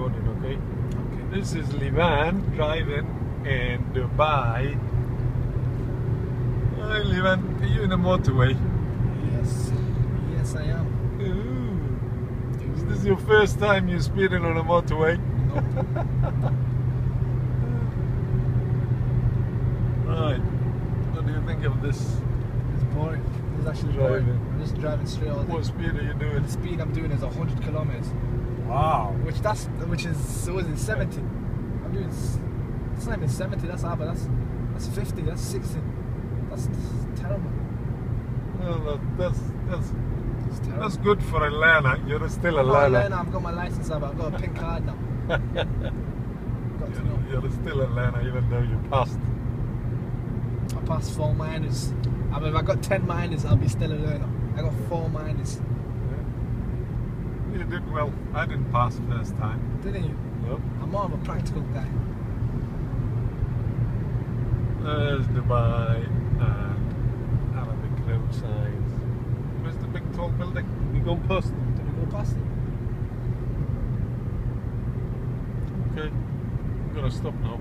recording, okay? Okay. This is Livan driving in Dubai. Hi Livan, are you in the motorway? Yes. Yes, I am. Ooh. Is this your first time you're speeding on a motorway? Nope. Right. What do you think of this? It's boring. It's actually Driving. boring. I'm just driving straight all day. What speed are you doing? The speed I'm doing is 100 kilometers. Wow. Which is so was it 70? I'm doing. It's not even 70. That's half. That's 50. That's 60. That's terrible. Well, that's It's terrible. that's good for a learner. You're still a I'm not a learner. learner. I've got my license. I've got a pink card now. Got to know. You're still a learner, even though you passed. I passed 4 minors. I mean, if I got 10 minors, I'll be still a learner. I got 4 minors. You did well. I didn't pass first time. Didn't you? Nope. I'm more of a practical guy. There's Dubai and Arabic road signs. Where's the big tall building? We go past. Did we go past it? Okay. I'm gonna stop now.